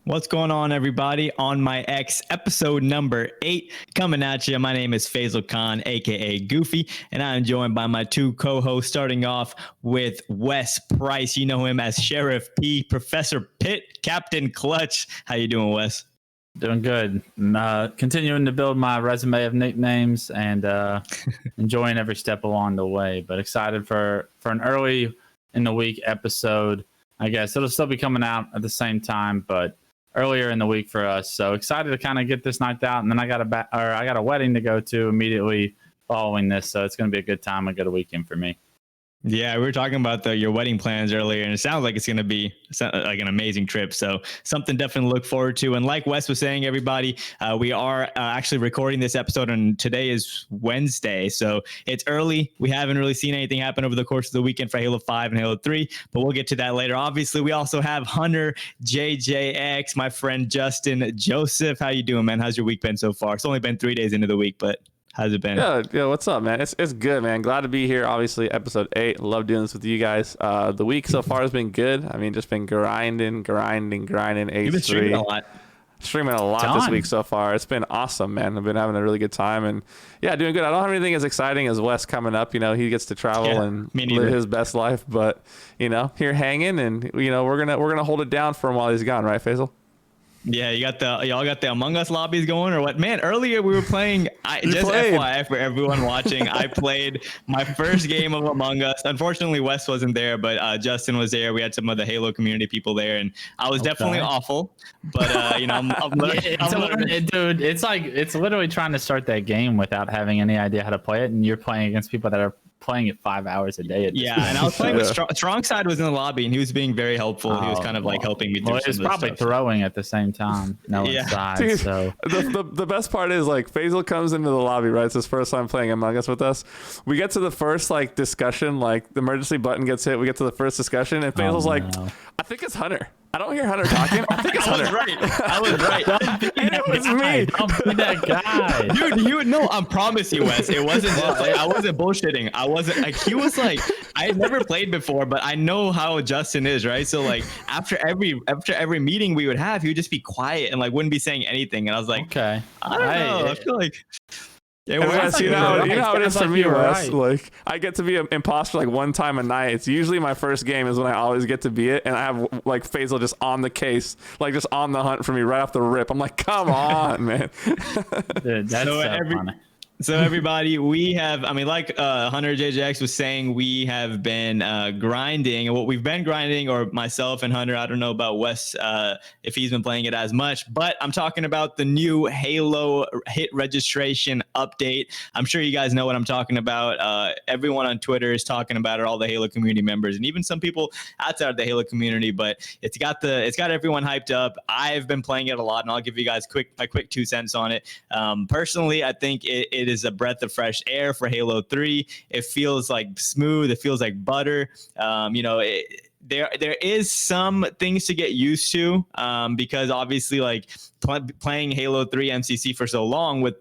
What's going on, everybody? On My X, episode number 8, coming at you. My name is Faisal Khan, aka Goofy, and I'm joined by my two co-hosts, starting off with Wes Price. You know him as Sheriff P, Professor Pitt, Captain Clutch. How you doing, Wes? Doing good. Continuing to build my resume of nicknames and enjoying every step along the way. But excited for an early in the week episode. I guess it'll still be coming out at the same time, but earlier in the week for us. So excited to kind of get this knocked out. And then I got a wedding to go to immediately following this. So it's going to be a good time, a good weekend for me. Yeah, we were talking about your wedding plans earlier, and it sounds like it's going to be like an amazing trip. So something definitely to look forward to. And like Wes was saying, everybody, we are actually recording this episode, and today is Wednesday. So it's early. We haven't really seen anything happen over the course of the weekend for Halo 5 and Halo 3, but we'll get to that later. Obviously, we also have Hunter, JJX, my friend Justin, Joseph. How you doing, man? How's your week been so far? It's only been 3 days into the week, but how's it been? Yeah, what's up, man? It's good, man. Glad to be here. Obviously, episode 8. Love doing this with you guys. The week so far has been good. I mean, just been grinding. You've been streaming a lot. Streaming a lot this week so far. It's been awesome, man. I've been having a really good time and yeah, doing good. I don't have anything as exciting as Wes coming up. You know, he gets to travel and live his best life, but you know, here hanging and you know, we're gonna hold it down for him while he's gone, right, Faisal? Yeah, y'all got the Among Us lobbies going or what? Man, earlier we were playing. FYI for everyone watching, I played my first game of Among Us. Unfortunately, Wes wasn't there, but Justin was there. We had some of the Halo community people there, and I was definitely awful. But you know, dude, it's literally trying to start that game without having any idea how to play it, and you're playing against people that are playing it 5 hours a day. And I was playing with Strong Side was in the lobby and he was being very helpful. He was kind of like helping me. Well, he was probably throwing at the same time. Inside. Dude, so the best part is like Faisal comes into the lobby, right? It's his first time playing Among Us with us. We get to the first like discussion, like the emergency button gets hit. We get to the first discussion and Faisal's like, I think it's Hunter. I don't hear Hunter talking. I think it's Hunter. I was right. And it was me. Don't be that guy. Dude, you know, I promise you, Wes, it wasn't just like, I wasn't bullshitting. I wasn't like, he was like, I had never played before, but I know how Justin is, right? So like after every meeting we would have, he would just be quiet and like wouldn't be saying anything. And I was like, okay, I don't know. I feel like Wes, you know how it is for me, Wes. Like I get to be an imposter like one time a night. It's usually my first game is when I always get to be it, and I have like Faisal just on the case, like just on the hunt for me right off the rip. I'm like, come on, man. Dude, that's so funny. So everybody, we have, I mean, like Hunter JJX was saying, we have been grinding. And what we've been grinding, or myself and Hunter, I don't know about Wes if he's been playing it as much, but I'm talking about the new Halo hit registration update. I'm sure you guys know what I'm talking about. Everyone on Twitter is talking about it, all the Halo community members, and even some people outside of the Halo community, but it's got everyone hyped up. I've been playing it a lot, and I'll give you guys my quick 2 cents on it. Personally, I think it is a breath of fresh air for Halo 3. It feels like smooth. It feels like butter. You know, there is some things to get used to because obviously, like playing Halo 3 MCC for so long with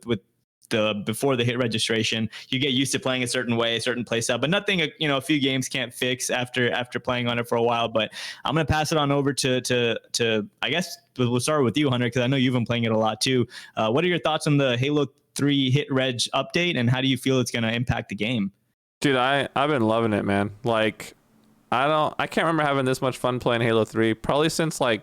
before the hit registration, you get used to playing a certain way, a certain play style, but nothing, you know, a few games can't fix after playing on it for a while. But I'm going to pass it on over to I guess we'll start with you, Hunter, because I know you've been playing it a lot too. What are your thoughts on the Halo 3 hit reg update, and how do you feel it's going to impact the game? Dude, I've been loving it, man. Like I can't remember having this much fun playing Halo 3 probably since like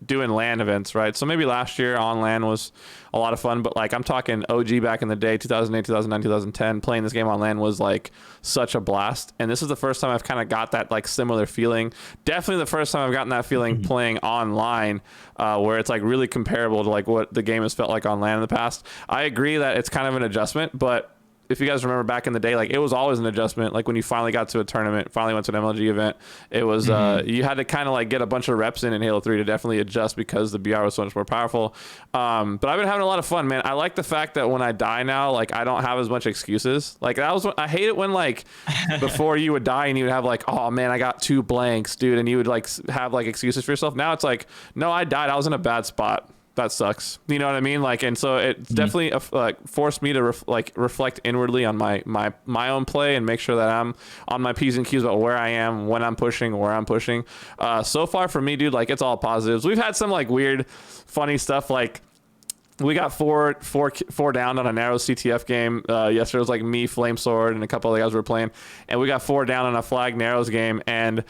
doing LAN events, right? So maybe last year on LAN was a lot of fun, but like I'm talking OG back in the day, 2008, 2009, 2010, playing this game on LAN was like such a blast. And this is the first time I've kind of got that like similar feeling. Definitely the first time I've gotten that feeling playing online, where it's like really comparable to like what the game has felt like on LAN in the past. I agree that it's kind of an adjustment, but if you guys remember back in the day, like it was always an adjustment. Like when you finally got to a tournament, finally went to an MLG event, it was you had to kind of like get a bunch of reps in Halo 3 to definitely adjust because the BR was so much more powerful. But I've been having a lot of fun, man. I like the fact that when I die now, like I don't have as much excuses. Like that was I hate it when like before you would die and you would have like, oh man, I got 2 blanks, dude, and you would like have like excuses for yourself. Now it's like, no, I died. I was in a bad spot. that sucks. You know what I mean? Like, and so it's definitely like forced me to reflect inwardly on my own play and make sure that I'm on my P's and Q's about where I am, when I'm pushing, where I'm pushing. So far for me, dude, like it's all positives. We've had some like weird, funny stuff. Like we got four down on a narrow CTF game. Yesterday was like me, Flame Sword, and a couple of the guys were playing, and we got 4 down on a flag narrows game, and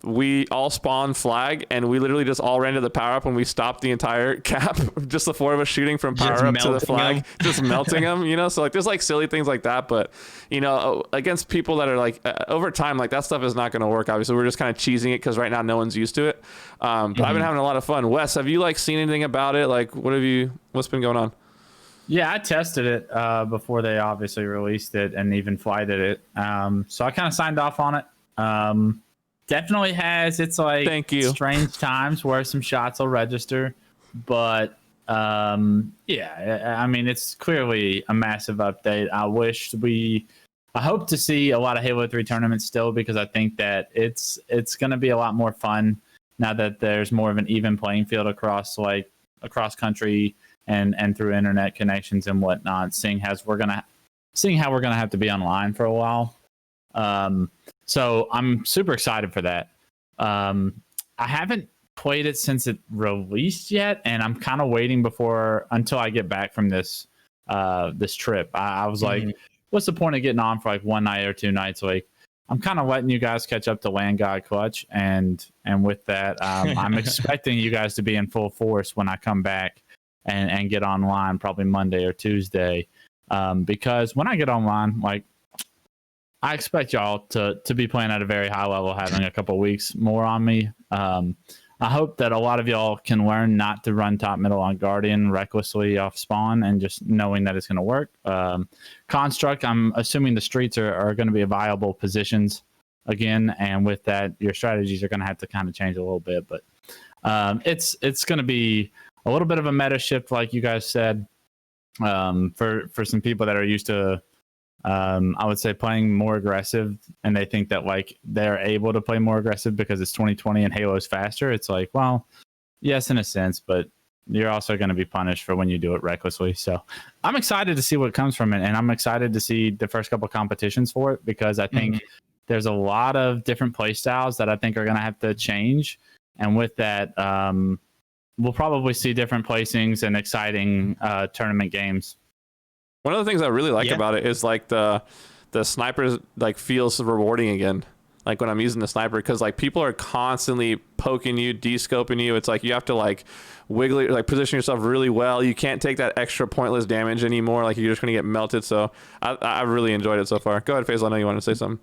we all spawned flag, and we literally just all ran to the power up, and we stopped the entire cap, just the 4 of us shooting from power up to the flag, just melting them, you know. So like there's like silly things like that, but you know, against people that are like over time, like that stuff is not going to work. Obviously, we're just kind of cheesing it because right now no one's used to it. But I've been having a lot of fun. Wes, have you like seen anything about it? Like, what's been going on? Yeah, I tested it before they obviously released it and even flighted it. So I kind of signed off on it. Definitely has its like strange times where some shots will register, but yeah, I mean it's clearly a massive update. I hope to see a lot of Halo 3 tournaments still, because I think that it's going to be a lot more fun now that there's more of an even playing field across country and through internet connections and whatnot, seeing how we're gonna have to be online for a while. So I'm super excited for that. I haven't played it since it released yet, and I'm kind of waiting until I get back from this trip. I was like, what's the point of getting on for like one night or 2 nights? Like, I'm kind of letting you guys catch up to Land God Clutch, and with that, I'm expecting you guys to be in full force when I come back and get online, probably Monday or Tuesday, because when I get online, like I expect y'all to be playing at a very high level, having a couple weeks more on me. I hope that a lot of y'all can learn not to run top middle on Guardian recklessly off spawn, and just knowing that it's going to work. Construct, I'm assuming the streets are going to be viable positions again, and with that, your strategies are going to have to kind of change a little bit. But it's going to be a little bit of a meta shift, like you guys said, for some people that are used to, I would say, playing more aggressive, and they think that like they're able to play more aggressive because it's 2020 and Halo's faster. It's like, well, yes, in a sense, but you're also going to be punished for when you do it recklessly. So I'm excited to see what comes from it, and I'm excited to see the first couple competitions for it, because I think there's a lot of different play styles that I think are going to have to change, and with that, we'll probably see different placings and exciting tournament games. One of the things I really like about it is like the snipers like feels rewarding again. Like when I'm using the sniper, because like people are constantly poking you, de-scoping you. It's like you have to like wiggle, like position yourself really well. You can't take that extra pointless damage anymore. Like you're just gonna get melted. So I really enjoyed it so far. Go ahead, Faisal. I know you want to say something.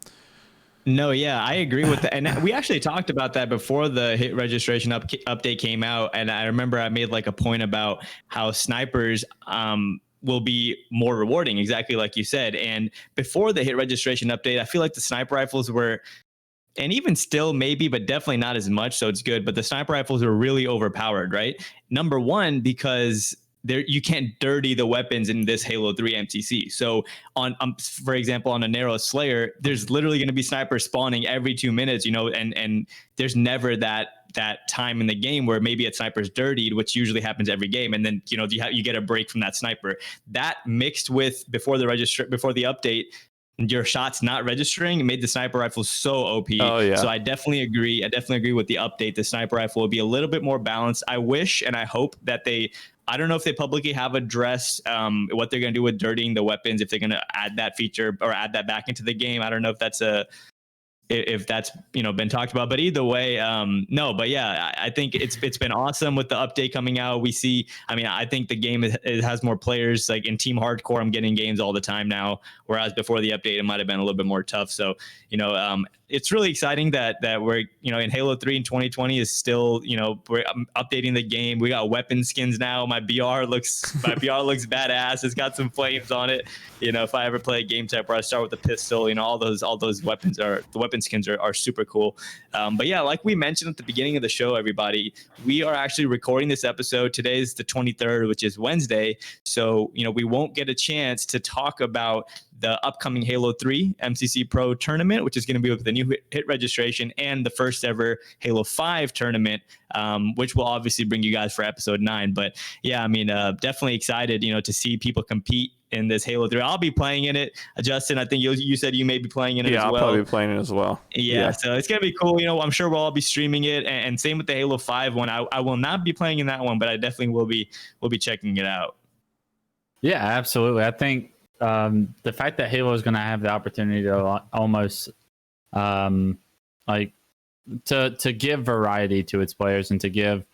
No, yeah, I agree with that. And we actually talked about that before the hit registration update came out. And I remember I made like a point about how snipers will be more rewarding, exactly like you said. And before the hit registration update, I feel like the sniper rifles were, and even still maybe, but definitely not as much, so it's good. But the sniper rifles are really overpowered, right? Number one, because you can't dirty the weapons in this Halo 3 MCC. So on, for example, on a narrow Slayer, there's literally going to be snipers spawning every 2 minutes, you know, and there's never that time in the game where maybe a sniper's dirtied, which usually happens every game, and then, you know, you get a break from that sniper. That mixed with before the update, your shots not registering, made the sniper rifle so OP. Oh, yeah. So I definitely agree. I definitely agree with the update. The sniper rifle will be a little bit more balanced. I wish and I hope that I don't know if they publicly have addressed what they're going to do with dirtying the weapons, if they're going to add that feature or add that back into the game. I don't know if that's you know, been talked about, but either way, no, but yeah, I think it's been awesome with the update coming out. We see, I mean, I think the game it has more players. Like in Team Hardcore, I'm getting games all the time now, whereas before the update, it might have been a little bit more tough. So, you know, it's really exciting that we're, you know, in Halo 3 in 2020 is still, you know, we're updating the game. We got weapon skins now. My BR looks badass. It's got some flames on it. You know, if I ever play a game type where I start with a pistol, you know, all those weapons the weapon skins are super cool. But yeah, like we mentioned at the beginning of the show, everybody, we are actually recording this episode. Today is the 23rd, which is Wednesday. So, you know, we won't get a chance to talk about the upcoming Halo 3 MCC Pro tournament, which is going to be with the new hit registration, and the first ever Halo 5 tournament, which will obviously bring you guys for episode 9. But yeah, I mean, definitely excited, to see people compete in this Halo 3. I'll be playing in it. Justin, I think you said you may be playing in it as well. Yeah, I'll probably be playing it as well. Yeah, so it's going to be cool. I'm sure we'll all be streaming it. And same with the Halo 5 one. I will not be playing in that one, but I definitely will be checking it out. Yeah, absolutely. I think the fact that Halo is going to have the opportunity to almost to give variety to its players and to give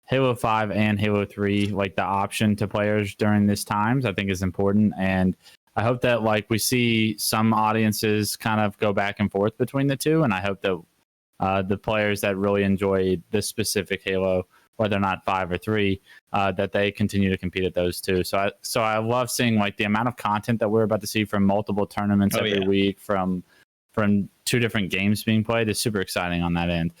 Halo 5 and Halo 3 the option to players during these times, I think is important. And I hope that we see some audiences kind of go back and forth between the two. And I hope that the players that really enjoy this specific Halo, whether or not 5 or 3, that they continue to compete at those two. So I love seeing the amount of content that we're about to see from multiple tournaments every week from 2 different games being played is super exciting on that end.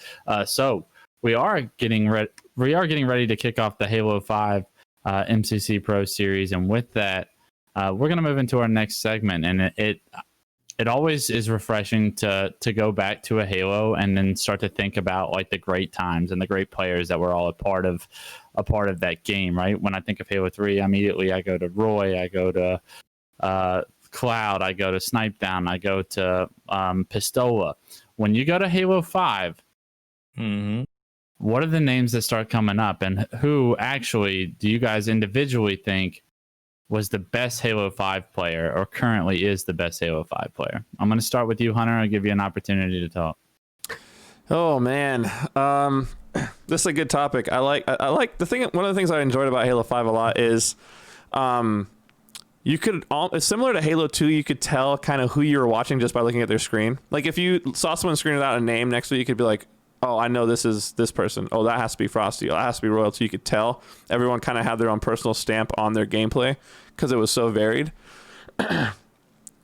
So we are getting ready to kick off the Halo 5 MCC Pro Series, and with that, we're going to move into our next segment. And it always is refreshing to go back to a Halo and then start to think about the great times and the great players that were all a part of that game. Right? When I think of Halo 3, immediately I go to Roy, I go to Cloud, I go to Snipe Down, I go to Pistola. When you go to Halo 5. Mm-hmm. What are the names that start coming up, and who actually do you guys individually think was the best Halo 5 player or currently is the best Halo 5 player? I'm going to start with you, Hunter. I'll give you an opportunity to talk. Oh, man. This is a good topic. I like the thing. One of the things I enjoyed about Halo 5 a lot is you could, similar to Halo 2, you could tell kind of who you were watching just by looking at their screen. If you saw someone's screen without a name next to it, you could be like, oh, I know this is this person. Oh, that has to be Frosty. Oh, that has to be Royalty. You could tell everyone kind of had their own personal stamp on their gameplay because it was so varied.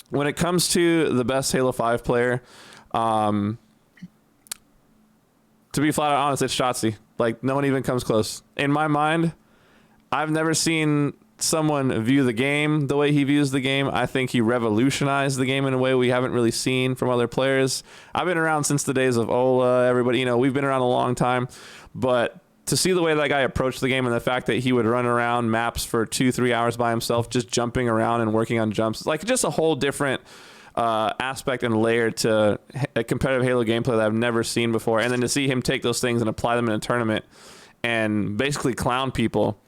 When it comes to the best Halo 5 player, to be flat out honest, it's Shotzi. No one even comes close. In my mind, I've never seen someone view the game the way he views the game. I think he revolutionized the game in a way we haven't really seen from other players. I've been around since the days of Ola, everybody, we've been around a long time, but to see the way that guy approached the game and the fact that he would run around maps for 2-3 hours by himself, just jumping around and working on jumps, just a whole different aspect and layer to a competitive Halo gameplay that I've never seen before. And then to see him take those things and apply them in a tournament and basically clown people,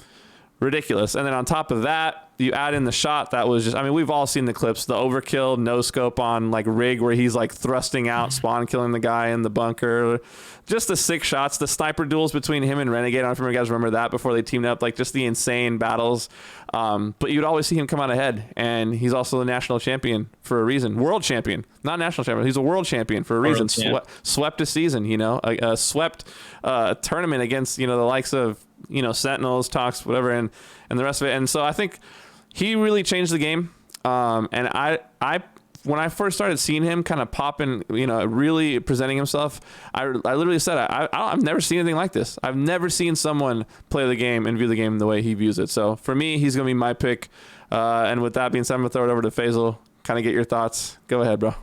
ridiculous. And then on top of that, you add in the shot that was just, we've all seen the clips, the overkill no scope on rig where he's thrusting out, spawn killing the guy in the bunker, just the sick shots, the sniper duels between him and Renegade. I don't know if you guys remember that before they teamed up, just the insane battles. But you'd always see him come out ahead, and he's also the national champion for a reason. World champion, not national champion. He's a world champion for a reason. Swept a season, a swept tournament against, the likes of, Sentinels, Tox, whatever, and the rest of it. And so I think he really changed the game. And I when I first started seeing him kind of popping, really presenting himself, I literally said, I've never seen anything like this. I've never seen someone play the game and view the game the way he views it. So for me, he's going to be my pick. And with that being said, I'm going to throw it over to Faisal, kind of get your thoughts. Go ahead, bro.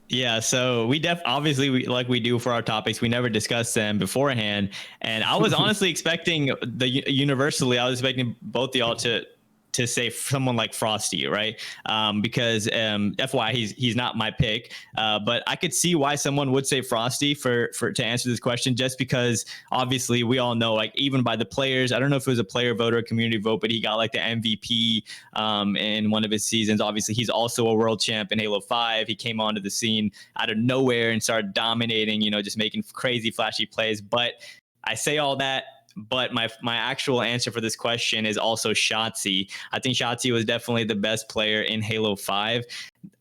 Yeah, so obviously we do for our topics, we never discuss them beforehand, and I was honestly expecting I was expecting both y'all to say someone like Frosty, right? Because FYI, he's not my pick, but I could see why someone would say Frosty for to answer this question, just because obviously we all know, even by the players, I don't know if it was a player vote or a community vote, but he got the MVP in one of his seasons. Obviously, he's also a world champ in Halo 5. He came onto the scene out of nowhere and started dominating, just making crazy flashy plays. But I say all that, but my actual answer for this question is also Shotzi. I think Shotzi was definitely the best player in Halo 5.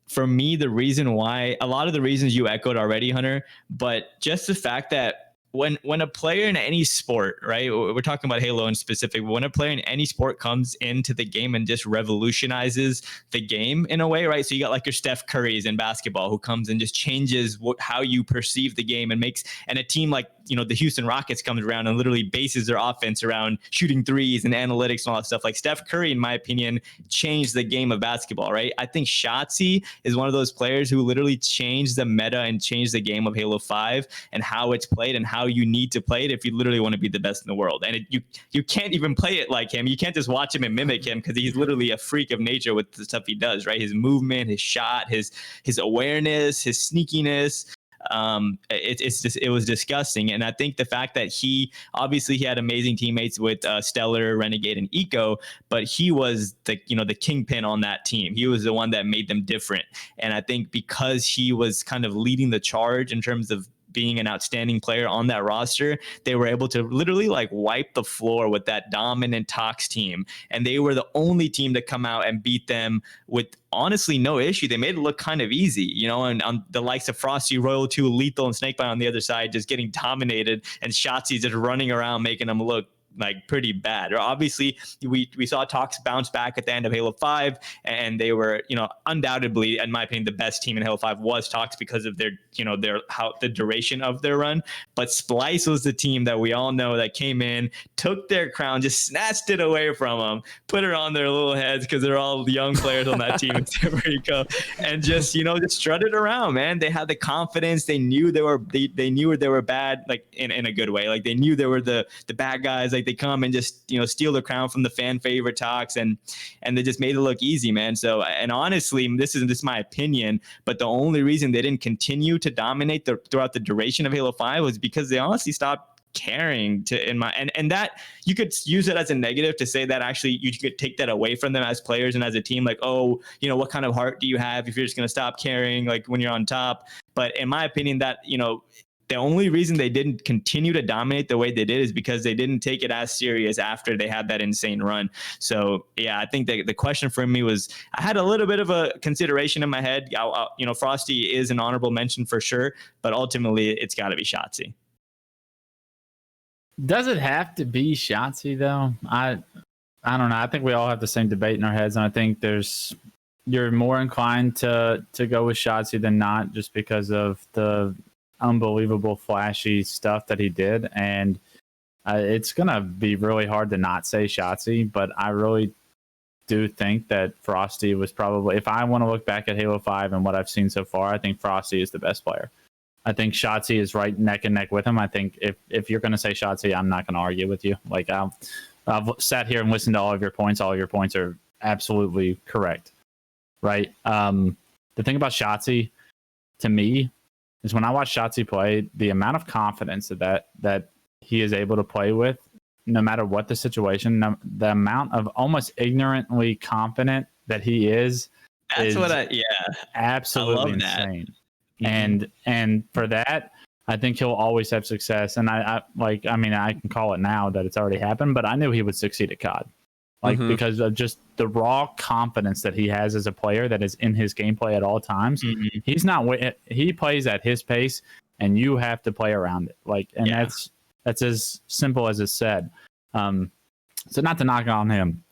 For me, the reason why, a lot of the reasons you echoed already, Hunter, but just the fact that when a player in any sport, right? We're talking about Halo in specific. When a player in any sport comes into the game and just revolutionizes the game in a way, right? So you got like your Steph Currys in basketball who comes and just changes how you perceive the game and a team like, the Houston Rockets comes around and literally bases their offense around shooting threes and analytics and all that stuff. Like Steph Curry, in my opinion, changed the game of basketball, right? I think Shotzi is one of those players who literally changed the meta and changed the game of Halo 5 and how it's played and how you need to play it if you literally want to be the best in the world. And you can't even play it like him. You can't just watch him and mimic him because he's literally a freak of nature with the stuff he does, right? His movement, his shot, his awareness, his sneakiness. It was disgusting. And I think the fact that he had amazing teammates with Stellar, Renegade, and Eco, but he was the kingpin on that team. He was the one that made them different. And I think because he was kind of leading the charge in terms of being an outstanding player on that roster, they were able to literally like wipe the floor with that dominant Tox team. And they were the only team to come out and beat them with honestly no issue. They made it look kind of easy, and on the likes of Frosty, Royal 2, Lethal, and Snakebite on the other side just getting dominated, and Shotzi just running around making them look like pretty bad. Or obviously we saw Tox bounce back at the end of Halo 5, and they were, undoubtedly, in my opinion, the best team in Halo 5 was Tox because of their the duration of their run. But Splice was the team that we all know that came in, took their crown, just snatched it away from them, put it on their little heads because they're all young players on that team in San Rico, and just strutted around, man. They had the confidence. They knew they were bad, like in a good way. Like they knew they were the bad guys. Like they come and just steal the crown from the fan favorite Tox, and they just made it look easy, man. So, and honestly, this is my opinion, but the only reason they didn't continue to dominate throughout the duration of Halo 5 was because they honestly stopped caring and that you could use it as a negative to say that actually you could take that away from them as players and as a team, like, oh, what kind of heart do you have if you're just going to stop caring like when you're on top? But in my opinion, that the only reason they didn't continue to dominate the way they did is because they didn't take it as serious after they had that insane run. So yeah, I think the question for me was, I had a little bit of a consideration in my head. Frosty is an honorable mention for sure, but ultimately it's got to be Shotzi. Does it have to be Shotzi though? I don't know. I think we all have the same debate in our heads, and I think you're more inclined to go with Shotzi than not, just because of the unbelievable flashy stuff that he did. And it's gonna be really hard to not say Shotzi, but I really do think that Frosty was probably, if I want to look back at Halo 5 and what I've seen so far, I think Frosty is the best player. I think Shotzi is right neck and neck with him. I think if you're going to say Shotzi, I'm not going to argue with you. Like I've sat here and listened to all of your points. All of your points are absolutely correct, right? The thing about Shotzi, to me, is when I watch Shotzi play, the amount of confidence that he is able to play with, no matter what the situation, the amount of almost ignorantly confident that he is. That's absolutely insane. And for that, I think he'll always have success. And I can call it now that it's already happened, but I knew he would succeed at COD. Because of just the raw confidence that he has as a player that is in his gameplay at all times. Mm-hmm. He plays at his pace, and you have to play around it. That's as simple as it's said. So not to knock on him,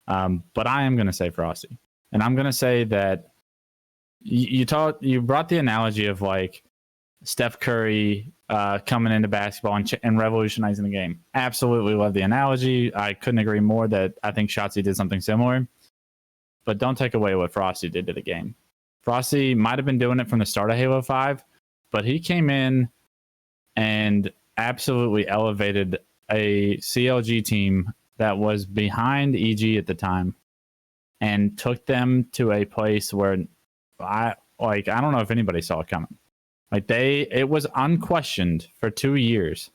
but I am going to say Frosty, and I'm going to say that you brought the analogy of like Steph Curry coming into basketball and revolutionizing the game. Absolutely love the analogy. I couldn't agree more that I think Shotzi did something similar. But don't take away what Frosty did to the game. Frosty might have been doing it from the start of Halo 5, but he came in and absolutely elevated a CLG team that was behind EG at the time and took them to a place where I don't know if anybody saw it coming. It was unquestioned for 2 years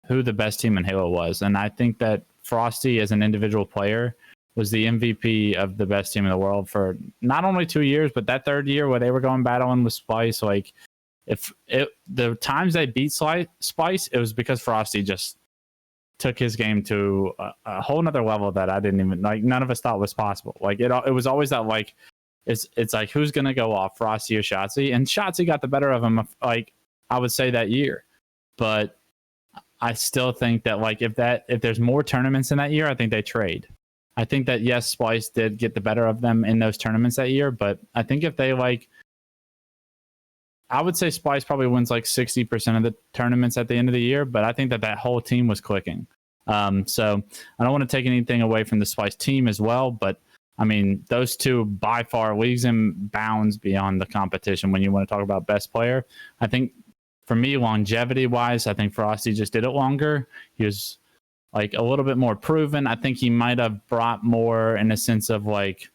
who the best team in Halo was. And I think that Frosty, as an individual player, was the MVP of the best team in the world for not only 2 years, but that third year where they were going battling with Spice. The times they beat Spice, it was because Frosty just took his game to a whole nother level that I didn't even, none of us thought was possible. It was always that, it's like, who's going to go off, Frosty or Shotzi? And Shotzi got the better of him, I would say, that year. but I still think that like if there's more tournaments in that year, I think they trade. I think that yes, Splice did get the better of them in those tournaments that year, but I think if they I would say Splice probably wins like 60% of the tournaments at the end of the year, but I think that whole team was clicking. So I don't want to take anything away from the Splice team as well, but I mean, those two by far leagues and bounds beyond the competition when you want to talk about best player. I think for me, longevity wise, I think Frosty just did it longer. He was like a little bit more proven. I think he might have brought more in a sense of like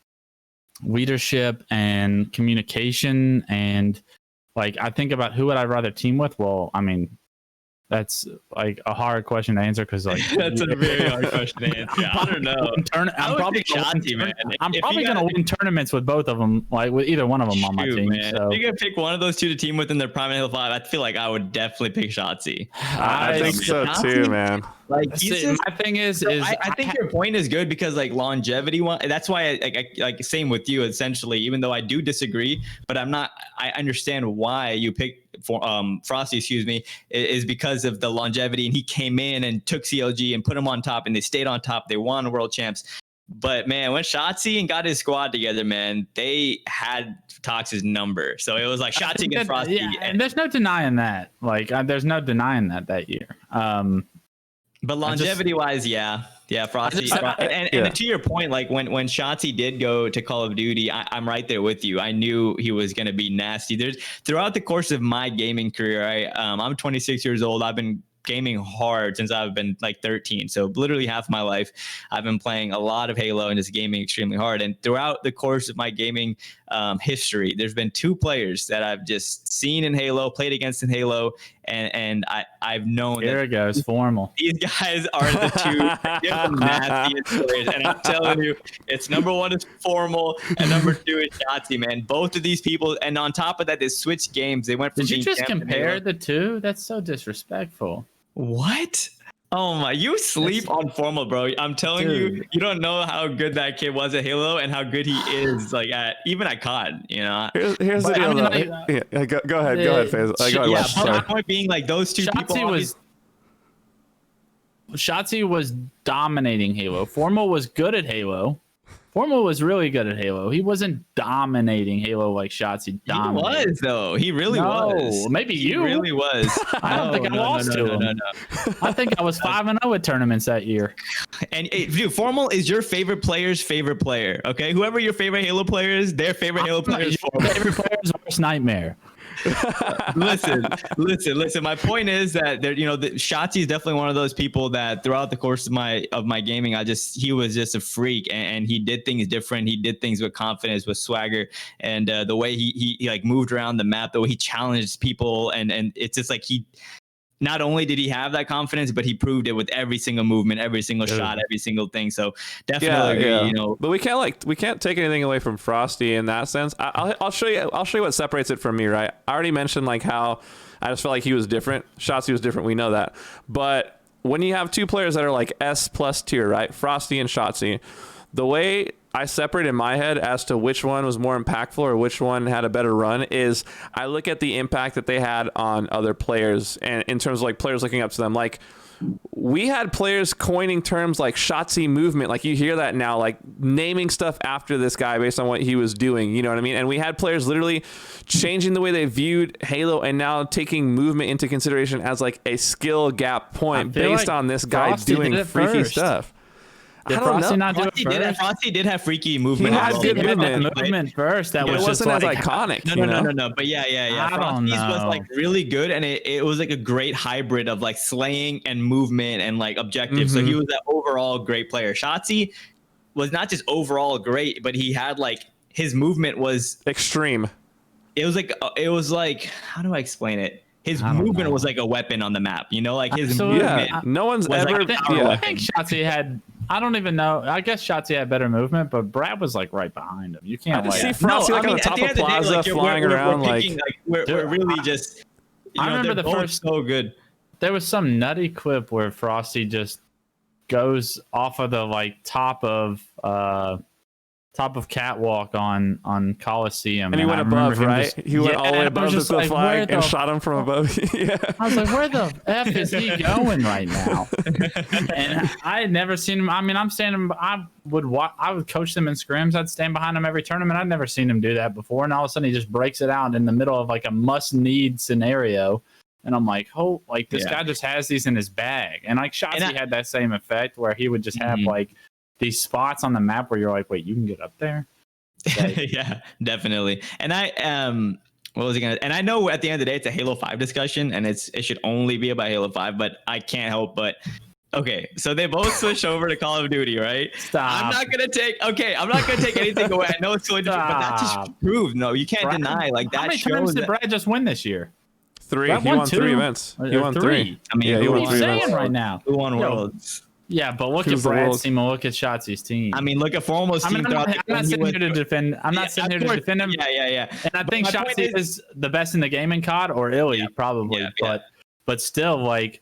leadership and communication. And like, I think about who would I rather team with? Well, I mean, that's like a hard question to answer because like that's a very hard question to answer. I don't know. I'm probably gonna win tournaments with both of them, like with either one of them on my team. Man. So if you could pick one of those two to team with in their prime Halo 5, I feel like I would definitely pick Shotzi. I think so too, man. Like my thing is I think your point is good because like longevity one. That's why I like same with you essentially. Even though I do disagree, but I understand why you pick for Frosty, excuse me, is because of the longevity, and he came in and took CLG and put him on top, and they stayed on top. They won world champs. But man, when Shotzi and got his squad together, man, they had Tox's number. So it was like Shotzi against Frosty. Yeah, and there's no denying that. Like there's no denying that year. But longevity-wise, yeah, Frosty. And to your point, like when Shotzi did go to Call of Duty, I'm right there with you. I knew he was going to be nasty. There's throughout the course of my gaming career, I'm 26 years old. I've been gaming hard since I've been like 13. So literally half my life, I've been playing a lot of Halo and just gaming extremely hard. And throughout the course of my gaming history, there's been two players that I've just seen in Halo, played against in Halo, and I've known here it goes, Formal. These guys are the two nastiest players, and I'm telling you, it's number one is Formal, and number two is Shotzi, man. Both of these people, and on top of that, they switched games. They went from Did you just compare the two? That's so disrespectful. What? Oh my! You sleep on Formal, bro. I'm telling you, you don't know how good that kid was at Halo and how good he is, like even at COD. You know. Here's the deal. Go ahead, FaZe. Go ahead. My point being, like those two people. Shotzi was dominating Halo. Formal was good at Halo. Formal was really good at Halo. He wasn't dominating Halo like Shotzi dominated. He was, though. He really was. Maybe he you. really was. I don't think I lost to him. No. I think I was 5-0 at tournaments that year. And dude, Formal is your favorite player's favorite player. Okay, whoever your favorite Halo player is, their favorite Halo player is Formal. Favorite player's worst nightmare. Listen. My point is that Shotzi is definitely one of those people that throughout the course of my gaming, he was just a freak, and he did things different. He did things with confidence, with swagger, and the way he like moved around the map, the way he challenged people, and it's just like he. Not only did he have that confidence, but he proved it with every single movement, every single shot, every single thing. So definitely, yeah. But we can't take anything away from Frosty in that sense. I'll show you what separates it from me. Right. I already mentioned like how I just felt like he was different. Shotzi was different. We know that. But when you have two players that are like S+ tier, right? Frosty and Shotzi, the way I separate in my head as to which one was more impactful or which one had a better run is I look at the impact that they had on other players, and in terms of like players looking up to them. Like we had players coining terms like Shotzi movement, like you hear that now, like naming stuff after this guy based on what he was doing, you know what I mean? And we had players literally changing the way they viewed Halo and now taking movement into consideration as like a skill gap point based on this guy doing freaky stuff. Did Frosty not do it first? Frosty did have freaky movement. He had good movement first. That was wasn't as iconic. No. But yeah. Frosty's was like really good, and it was like a great hybrid of like slaying and movement and like objectives. So he was an overall great player. Shotzi was not just overall great, but he had like his movement was extreme. It was like how do I explain it? His movement was like a weapon on the map, like his movement. Yeah, no one's ever. I think Shotzi had. I don't even know. I guess Shotzi had better movement, but Brad was like right behind him. You can't see Frosty on the top of Plaza flying around we're really just. I remember the first so good. There was some nutty clip where Frosty just goes off of the like top of top of catwalk on Coliseum, And he went above, right? He went all the way above the like, flag and shot him from above. Yeah. I was like, where the F is he going right now? And I had never seen him. I mean, I would coach them in scrims. I'd stand behind him every tournament. I'd never seen him do that before. And all of a sudden he just breaks it out in the middle of like a must-need scenario. And I'm like, oh, like this guy just has these in his bag. And like Shotzi had that same effect where he would just have like these spots on the map where you're like, wait, you can get up there? Like, yeah, definitely. And what was he gonna? And I know at the end of the day, it's a Halo 5 discussion, and it should only be about Halo 5. But I can't help but. Okay, so they both switched over to Call of Duty, right? Stop. I'm not gonna take anything away. I know it's so different, but that just proved. No, you can't deny. Like that. How many times did Brad just win this year? 3. He won 3 events. He won 3. I mean, he what won are you 3 saying events. right now? Who won Worlds? Yeah, but look at Brad's team and look at Shotzi's team. I mean, look at Formal's team. I'm not sitting here to defend. I'm not sitting here to defend him. Yeah. And I think Shotzi is the best in the game in COD, or Illy probably. But still, like.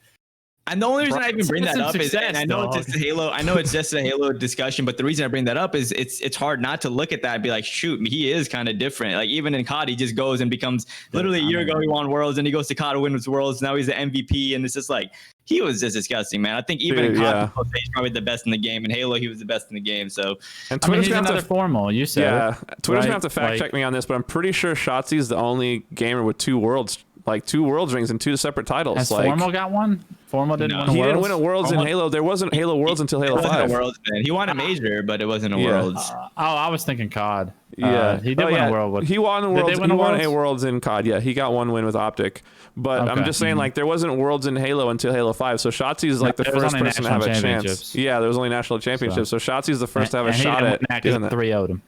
And the only reason I even bring that up is, and I know it's just a Halo. I know it's just a Halo discussion, but the reason I bring that up is it's hard not to look at that and be like, shoot, he is kind of different. Like even in COD, he just goes and becomes literally a year ago he won Worlds, and he goes to COD and wins Worlds. Now he's the MVP, and it's just like he was just disgusting, man. I think even in COD, he's probably the best in the game. In Halo, he was the best in the game. So, and Twitter's he's another Formal. You said, Twitter's gonna have to fact check me on this, but I'm pretty sure Shotzi's the only gamer with 2 Worlds. Like 2 Worlds rings and 2 separate titles. Has like, Formal got one? Formal didn't win a Worlds? He didn't win a Worlds in Halo. There wasn't Halo Worlds until Halo 5. Worlds, he won a major, but it wasn't a Worlds. I was thinking COD. Yeah, he did win a World. He won a Worlds. He won a Worlds in COD. Yeah, he got 1 win with Optic. But I'm just saying, like, there wasn't Worlds in Halo until Halo 5. So Shotzi's like the first person to have a chance. Yeah, there was only national championships. So Shotzi's the first to have a shot at doing that. 3-0'd him.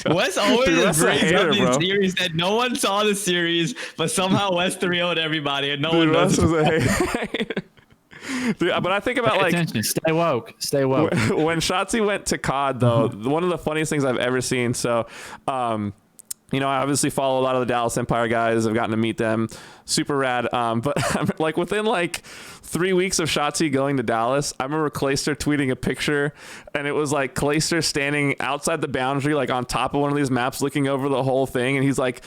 Wes always brings up these series that no one saw the series, but somehow Wes 3-0'd everybody, and no one knows. Was a hater. Dude, but I think about attention. Stay woke. When Shotzi went to COD, though, one of the funniest things I've ever seen. So, you know, I obviously follow a lot of the Dallas Empire guys. I've gotten to meet them. Super rad. But like within like 3 weeks of Shotzi going to Dallas, I remember Clayster tweeting a picture, and it was like Clayster standing outside the boundary, like on top of one of these maps, looking over the whole thing, and he's like,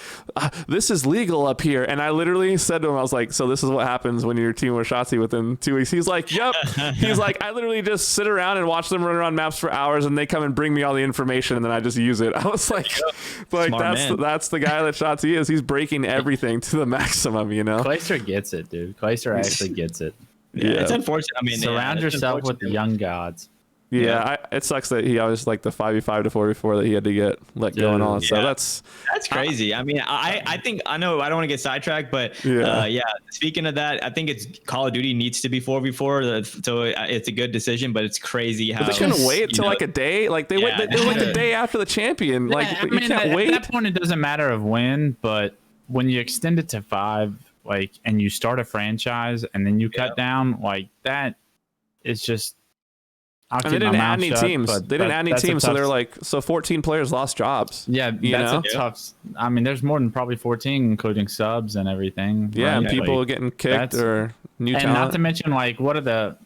"This is legal up here." And I literally said to him, I was like, "So this is what happens when you're teaming with Shotzi within 2 weeks?" He's like, "Yep." He's like, "I literally just sit around and watch them run around maps for hours, and they come and bring me all the information, and then I just use it." I was like, that's the guy that Shotzi is. He's breaking everything to the maximum, you know. Clayster gets it, dude. Clayster actually gets it. Yeah, it's unfortunate. I mean, surround yourself with the young gods. Yeah, it sucks that he always like the 5v5 to 4v4 that he had to get let go and all that stuff. That's crazy. I mean, I think I know I don't want to get sidetracked, but speaking of that, I think it's Call of Duty needs to be 4v4, so it's a good decision. But it's crazy how they couldn't wait till like a day. Like they went like the day after the champion. Like you can't wait. At that point, it doesn't matter of when, but when you extend it to 5. Like, and you start a franchise and then you cut down, like that is just. And they didn't add any teams. They didn't add any teams, so they're like, so 14 players lost jobs. Yeah, that's a tough. I mean, there's more than probably 14, including subs and everything. Yeah, right? and people getting kicked or new talent. And not to mention, like, what are the?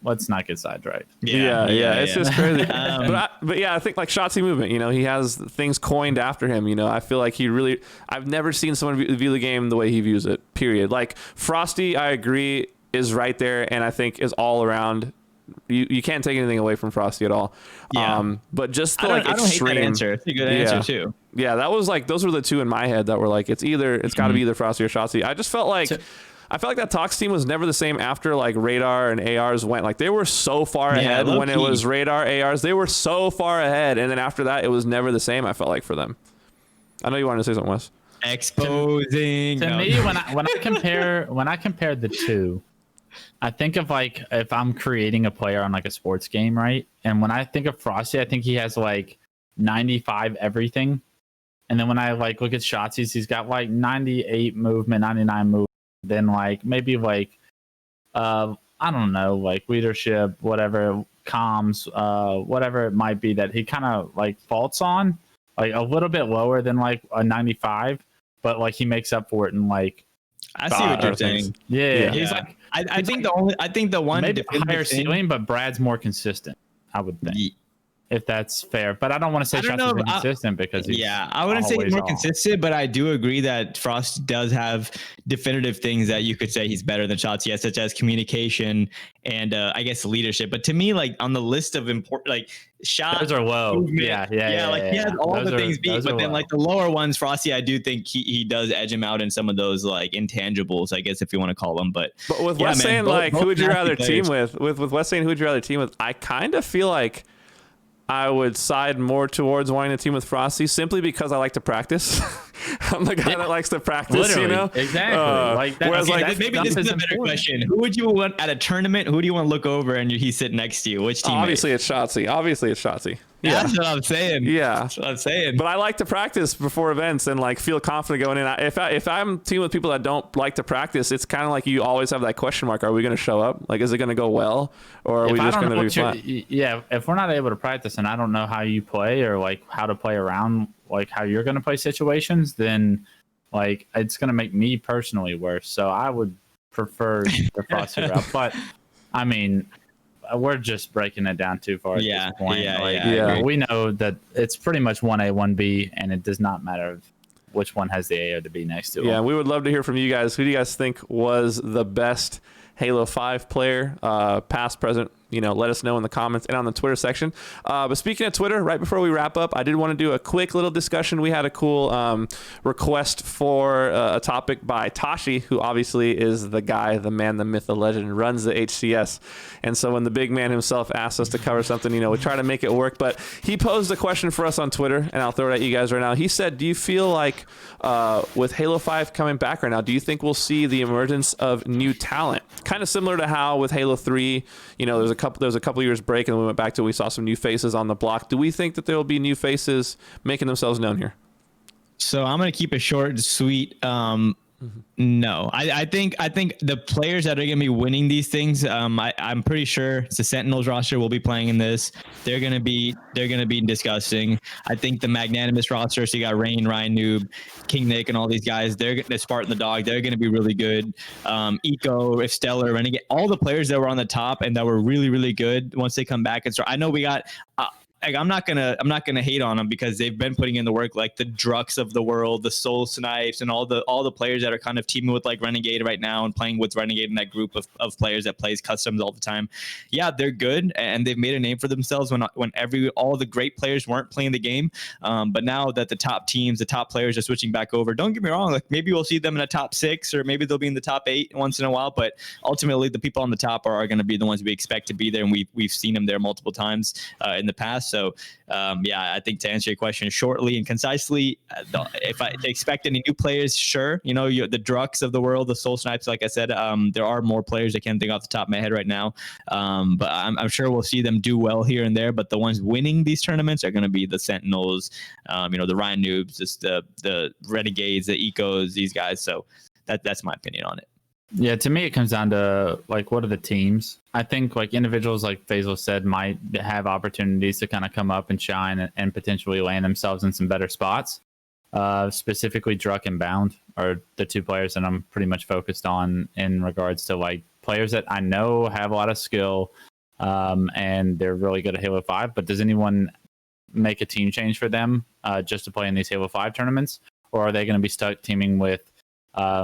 Let's not get sidetracked. Yeah, it's just crazy. But yeah, I think like Shotzi movement, you know, he has things coined after him. You know, I feel like I've never seen someone view the game the way he views it. Period. Like Frosty, I agree, is right there, and I think is all around. You can't take anything away from Frosty at all. Yeah. But just the extreme. I don't hate that answer. It's a good answer too. Yeah, that was like those were the two in my head that were like it's got to be either Frosty or Shotzi. I just felt like. I felt like that Tox team was never the same after like Radar and ARs went. Like they were so far ahead when it was Radar, ARs. They were so far ahead, and then after that, it was never the same. I felt like for them. I know you wanted to say something, Wes. Exposing. To me, when I compare the two, I think of like if I'm creating a player on like a sports game, right? And when I think of Frosty, I think he has like 95 everything, and then when I like look at Shotzi's, he's got like 98 movement, 99 movement. Then like maybe like I don't know, like leadership, whatever, comms, whatever it might be that he kind of like faults on, like a little bit lower than like a 95, but like he makes up for it in like I see what you're saying. Yeah. He's like I think the one maybe higher ceiling, but Brad's more consistent, I would think. if that's fair. But I don't want to say I don't Shots is know. inconsistent because he's I wouldn't say he's always more on. consistent, but I do agree that Frost does have definitive things that you could say he's better than Shots, yes, such as communication and I guess leadership. But to me, like on the list of important, like shot, Those are low. movement, Yeah. like he has all Those the things beat, but then low. like the lower ones, Frosty, I do think he does edge him out in some of those like intangibles, I guess if you want to call them. But with yeah, Wes man, saying both- like both who would you nasty rather team players. with Wes saying who would you rather team with, I kind of feel like I would side more towards wanting to team with Frosty simply because I like to practice. I'm the guy that likes to practice, Literally, you know? exactly. Like that, whereas okay, like that Maybe stuff this is a better important. question. Who would you want at a tournament? Who do you want to look over and he's sitting next to you? Which team? obviously it's Shotzi. Yeah. That's what I'm saying. Yeah. That's what I'm saying. But I like to practice before events and like feel confident going in. If I'm teaming with people that don't like to practice, it's kind of like you always have that question mark. Are we going to show up? Like, is it going to go well? Or are we just going to be fun? Yeah, if we're not able to practice and I don't know how you play or like how to play around, like how you're going to play situations, then like it's going to make me personally worse. So I would prefer the Frosty route. But I mean, we're just breaking it down too far at this point. Yeah. We know that it's pretty much 1A, 1B, and it does not matter which one has the A or the B next to it. Yeah, we would love to hear from you guys. Who do you guys think was the best Halo 5 player, past, present? You know, let us know in the comments and on the Twitter section. But speaking of Twitter, right before we wrap up, I did want to do a quick little discussion. We had a cool request for a topic by Tashi, who obviously is the guy, the man, the myth, the legend, runs the HCS. And so when the big man himself asked us to cover something, you know, we try to make it work. But he posed a question for us on Twitter, and I'll throw it at you guys right now. He said, do you feel like with Halo 5 coming back right now, do you think we'll see the emergence of new talent? Kind of similar to how with Halo 3, you know, there was a couple years break and then we went back to, we saw some new faces on the block. Do we think that there will be new faces making themselves known here? So I'm going to keep it short and sweet. No, I think the players that are going to be winning these things, I'm pretty sure it's the Sentinels roster will be playing in this. They're going to be disgusting. I think the Magnanimous roster, so you got Rain, Ryan Noob, King Nick, and all these guys, they're Spartan the Dog. They're going to be really good. Eco, if Stellar, Renegade, all the players that were on the top and that were really, really good once they come back and start. I know we got. Like, I'm not gonna hate on them because they've been putting in the work, like the Drux of the world, the Soul Snipes, and all the players that are kind of teaming with like Renegade right now and playing with Renegade in that group of players that plays customs all the time. Yeah, they're good and they've made a name for themselves when all the great players weren't playing the game. But now that the top teams, the top players are switching back over, don't get me wrong, like maybe we'll see them in a top 6 or maybe they'll be in the top 8 once in a while. But ultimately, the people on the top are going to be the ones we expect to be there, and we've seen them there multiple times in the past. So, I think to answer your question shortly and concisely, if I expect any new players, sure. You know, the Drux of the world, the Soul Snipes, like I said, there are more players I can't think off the top of my head right now. But I'm sure we'll see them do well here and there. But the ones winning these tournaments are going to be the Sentinels, the Ryan Noobs, just the Renegades, the Ecos, these guys. So that's my opinion on it. Yeah, to me, it comes down to like, what are the teams? I think like individuals, like Faisal said, might have opportunities to kind of come up and shine and potentially land themselves in some better spots. Specifically, Druck and Bound are the two players that I'm pretty much focused on in regards to like players that I know have a lot of skill and they're really good at Halo 5. But does anyone make a team change for them just to play in these Halo 5 tournaments? Or are they going to be stuck teaming with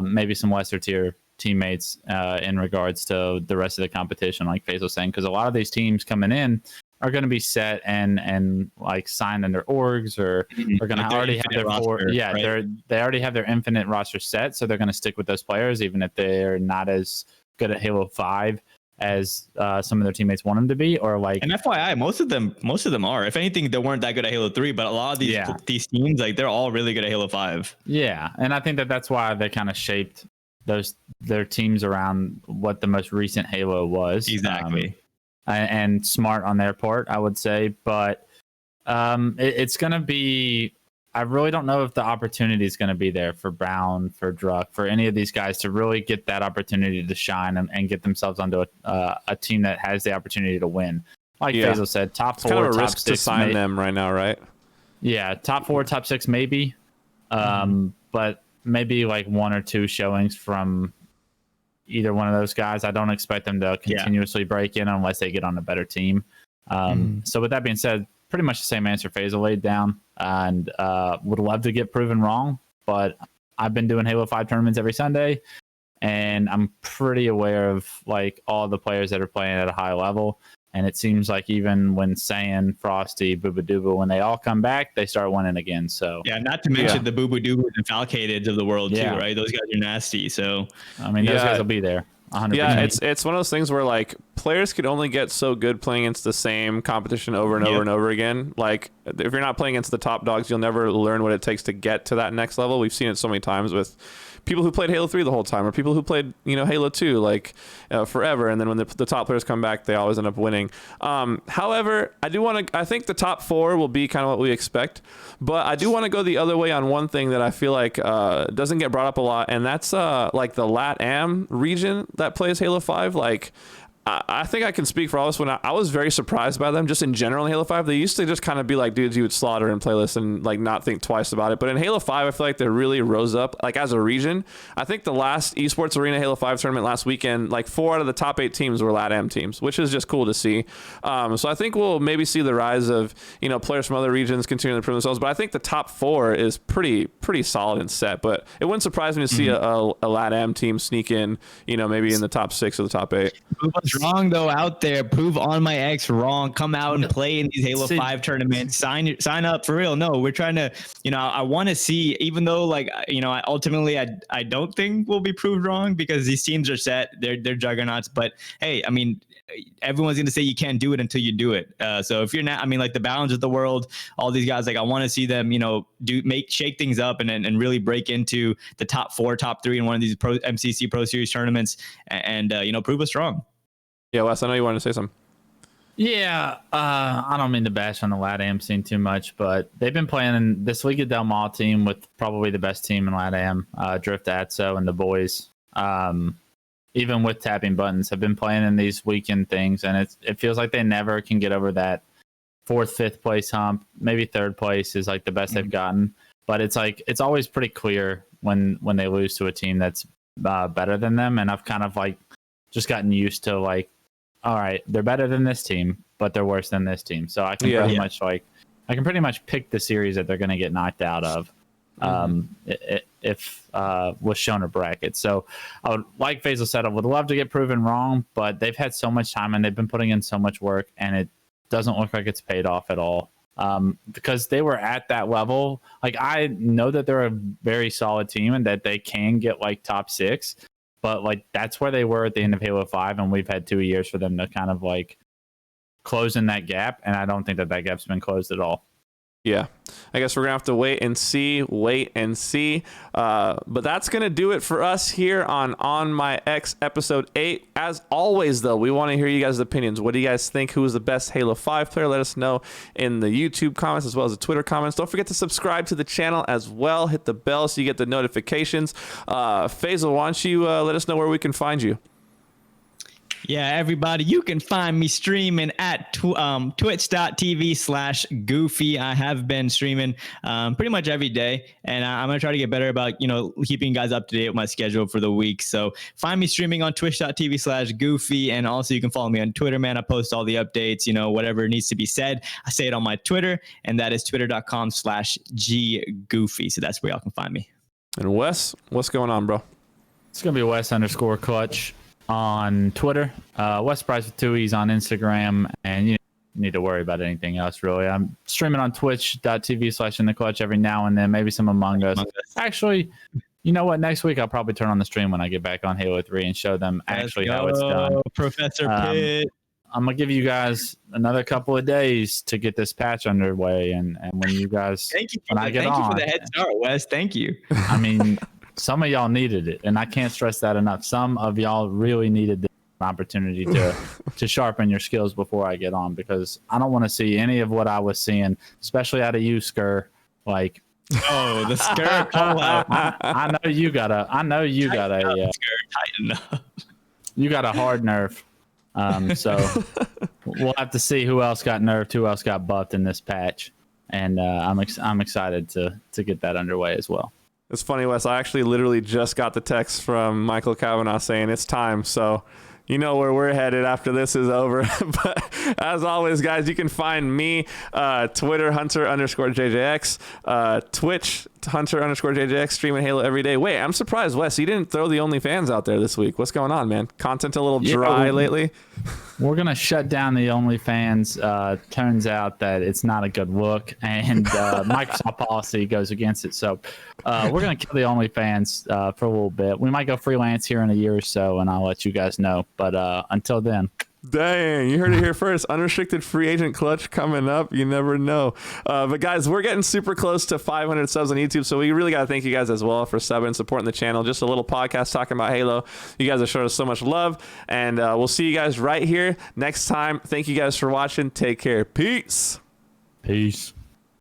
maybe some lesser tier teammates in regards to the rest of the competition, like Faisal was saying? Because a lot of these teams coming in are going to be set and like signed under orgs, or are going to already have their roster, right? They already have their infinite roster set, so they're going to stick with those players even if they're not as good at Halo 5 as some of their teammates want them to be. Or like, and FYI, most of them are. If anything, they weren't that good at Halo 3, but a lot of these teams, like, they're all really good at Halo 5. Yeah, and I think that's why they kind of shaped their teams around what the most recent Halo was. Exactly. And smart on their part, I would say. But it's going to be, I really don't know if the opportunity is going to be there for Brown, for Druck, for any of these guys to really get that opportunity to shine and get themselves onto a team that has the opportunity to win. Like Faisal said, top 4, kind of a top risk 6 to sign them right now, right? Yeah, top 4, top 6 maybe. But maybe like 1 or 2 showings from either one of those guys. I don't expect them to continuously break in unless they get on a better team. So with that being said, pretty much the same answer Faisal laid down, and would love to get proven wrong. But I've been doing Halo 5 tournaments every Sunday, and I'm pretty aware of like all the players that are playing at a high level. And it seems like even when Saiyan, Frosty, Booba Dooba, when they all come back, they start winning again. So yeah, not to mention the Booba Doobas and Falcateds of the world too, right? Those guys are nasty. So I mean, those guys will be there. 100%. Yeah, it's one of those things where like players can only get so good playing against the same competition over and over and over again. Like if you're not playing against the top dogs, you'll never learn what it takes to get to that next level. We've seen it so many times with people who played Halo 3 the whole time, or people who played, Halo 2 like forever, and then when the top players come back, they always end up winning. However, I think the top 4 will be kind of what we expect, but I do want to go the other way on one thing that I feel like doesn't get brought up a lot, and that's like the LATAM region that plays Halo 5. Like I think I can speak for all of us when I was very surprised by them just in general in Halo 5. They used to just kind of be like dudes you would slaughter in playlists and like not think twice about it. But in Halo 5, I feel like they really rose up like as a region. I think the last Esports Arena Halo 5 tournament last weekend, like 4 out of the top 8 teams were LATAM teams, which is just cool to see. So I think we'll maybe see the rise of, players from other regions continuing to prove themselves. But I think the top 4 is pretty solid and set. But it wouldn't surprise me to see a LATAM team sneak in, maybe in the top 6 or the top 8. Wrong though out there. Prove on my ex wrong. Come out and play in these Halo 5 tournaments. Sign up for real. No, we're trying to, I want to see, even though like, I don't think we'll be proved wrong because these teams are set. They're juggernauts. But hey, I mean, everyone's going to say you can't do it until you do it. So if you're not, I mean, like the Balance of the world, all these guys, like I want to see them, shake things up and really break into the top 4, top 3 in one of these MCC Pro Series tournaments and prove us wrong. Yeah, Wes, I know you wanted to say something. Yeah, I don't mean to bash on the LATAM scene too much, but they've been playing this Liga Del Mar team with probably the best team in LATAM, Drift Atso and the boys. Even with tapping buttons, have been playing in these weekend things, and it feels like they never can get over that 4th, 5th place hump. Maybe 3rd place is like the best they've gotten, but it's like it's always pretty clear when they lose to a team that's better than them, and I've kind of like just gotten used to like, all right, they're better than this team, but they're worse than this team. So I can pretty much pick the series that they're going to get knocked out of if was shown a bracket. So I would, like Faisal said, I would love to get proven wrong, but they've had so much time and they've been putting in so much work, and it doesn't look like it's paid off at all. Because they were at that level. Like I know that they're a very solid team and that they can get like top 6. But like that's where they were at the end of Halo 5, and we've had 2 years for them to kind of like close in that gap, and I don't think that gap's been closed at all. Yeah, I guess we're gonna have to wait and see. But that's gonna do it for us here on My X episode 8. As always, though, we want to hear you guys' opinions. What do you guys think? Who is the best Halo 5 player? Let us know in the YouTube comments as well as the Twitter comments. Don't forget to subscribe to the channel as well. Hit the bell so you get the notifications. Faisal, why don't you let us know where we can find you? Yeah, everybody, you can find me streaming at twitch.tv/goofy. I have been streaming pretty much every day, and I'm going to try to get better about, keeping you guys up to date with my schedule for the week. So find me streaming on twitch.tv/goofy, and also you can follow me on Twitter, man. I post all the updates, whatever needs to be said. I say it on my Twitter, and that is twitter.com/ggoofy. So that's where y'all can find me. And Wes, what's going on, bro? It's going to be Wes_Clutch on Twitter, Wes Price with 2 E's on Instagram, and you need to worry about anything else really. I'm streaming on twitch.tv/InTheClutch every now and then, maybe some Among Us. Actually, you know what? Next week I'll probably turn on the stream when I get back on Halo 3 and show them actually how it's done. Professor Pitt. I'm gonna give you guys another couple of days to get this patch underway, and when you guys, thank you for the head start, Wes. Thank you. I mean, some of y'all needed it, and I can't stress that enough. Some of y'all really needed the opportunity to sharpen your skills before I get on, because I don't want to see any of what I was seeing, especially out of you, Skur. Like, oh, the Skur call out. I know you got a you got a hard nerve. So we'll have to see who else got nerfed, who else got buffed in this patch, and I'm excited to get that underway as well. It's funny, Wes. I actually literally just got the text from Michael Kavanaugh saying it's time. So you know where we're headed after this is over. But as always, guys, you can find me, Twitter, Hunter_JJX, Twitch, Hunter_JJX, streaming Halo every day. Wait, I'm surprised, Wes, you didn't throw the OnlyFans out there this week. What's going on, man? Content a little dry lately? We're going to shut down the OnlyFans. Turns out that it's not a good look, and Microsoft policy goes against it. So we're going to kill the OnlyFans for a little bit. We might go freelance here in a year or so, and I'll let you guys know. But until then. Dang, you heard it here first. Unrestricted free agent clutch coming up. You never know. But guys, we're getting super close to 500 subs on YouTube, so we really got to thank you guys as well for subbing and supporting the channel. Just a little podcast talking about Halo. You guys have shown us so much love, and we'll see you guys right here next time. Thank you guys for watching. Take care. Peace. Peace.